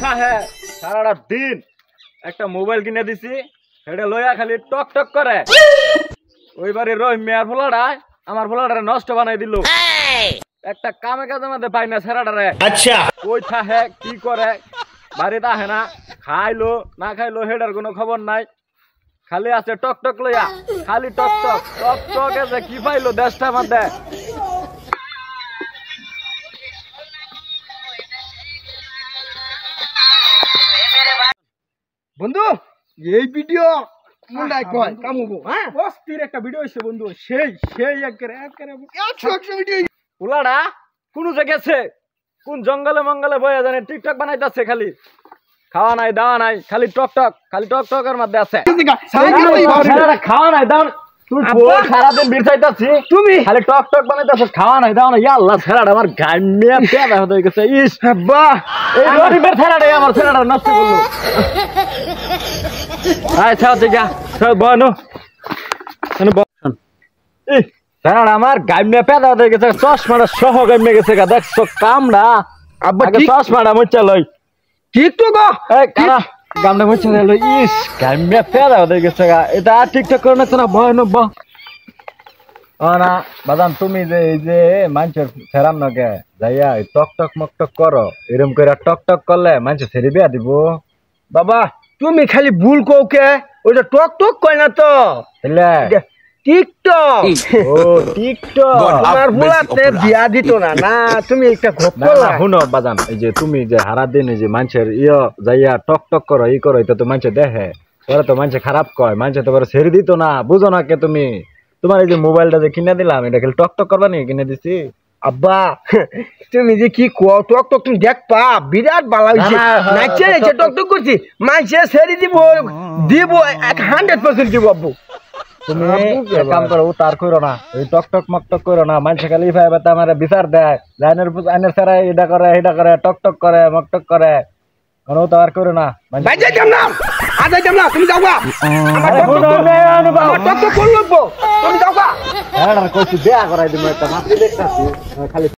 থাকে সারাটা দিন একটা মোবাইল কিনে দিছি সেটা লইয়া খালি টক টক করে ওইবারে রই মেয়ার ফোলাটা আমার ফোলাটা নষ্ট বানাই দিল একটা কামে কাজের মধ্যে পাই না সেরাটারে আচ্ছা কই থাকে কি করে বাড়িতে আহে না খাইলো না খাইলো হেডার কোনো খবর নাই খালি আছে টক টক লইয়া খালি টক টক টক টক আছে কি পাইলো দেশটার মধ্যে বন্ধু এই ভিডিও মুন্ডাই কয় কামুবো হ্যাঁ অস্থির একটা ভিডিও হইছে বন্ধু সেই সেই একেবারে 100 ভিডিও উলাড়া কোন গেছে কোন জঙ্গলে মঙ্গলে বয়ে জানে টিকটক বানাইতাছে খালি খাওয়া নাই দাওয়া নাই খালি টক টকের মধ্যে আছে খাওয়া নাই দাও সারাদিন ভিড় চাইতাছি তুমি খালি টক টক বানাইতাছো খাওয়া নাই দাও না ইয়া আল্লাহ ছেড়াটা আমার গাইমিয়া পেদা হয়ে গেছে ইস বাহ এই গরিবের ছেড়াটাই আমার ছেড়াটা নষ্ট করলো আচ্ছা যা চল বনো ছেড়াটা আমার গাইমিয়া পেদা হয়ে গেছে চশমাটা সহ গাইমিয়া গেছে গা দেখছো কামড়া আব্বা চশমাটা মুচ্চা লই ঠিক তো গো এই কারা গামটা মুচ্চা লই ইস গাইমিয়া পেদা হয়ে গেছে গা এটা ঠিকঠাক করে না ভয় নব না বাদাম তুমি যে এই যে মানুষের ফেরাম নকে যাইয়া টক টক মকটক করো এরম করে টক টক করলে মানুষ ছেড়ে বিয়া দিব বাবা তুমি খালি ভুল কওকে ওইটা টক টক কয় না তো টিকটক ও টিকটক আমার ভুলাতে বিয়া দিত না না তুমি একটা ঘটনা শুনো বাদাম এই যে তুমি যে হারা দিন এই যে মানুষের যাইয়া টক টক করো ই করো এটা তো মানুষ দেখে ওরা তো মানুষ খারাপ কয় মানুষ তো ছেড়ে দিত না বুঝো না কে তুমি তোমার এই যে মোবাইলটা যে কিনে দিলাম এটা খালি টক টক করবা নি কিনে দিছি আব্বা তুমি যে কি কও টক টক তুমি দেখবা বিরাট ভালো হইছে নাচে নাচে টক টক করছি মাইছে ছেড়ে দিব 100% দিব আব্বু তুমি এক কাম করো তার কইরো না এই টক টক মকটক কইরো না মানুষ খালি ভাইবাতে আমারে বিচার দেয় লাইনের সারা এটা করে টক টক করে মকটক করে কোনো তো আর কইরো না ভাই যাইতাম না তুমি যাওগা আমার টক টক করব তুমি যাওগা হ্যাঁ কইছি বিয়া করাই দিমু একটা মাত্র দেখতাছি খালি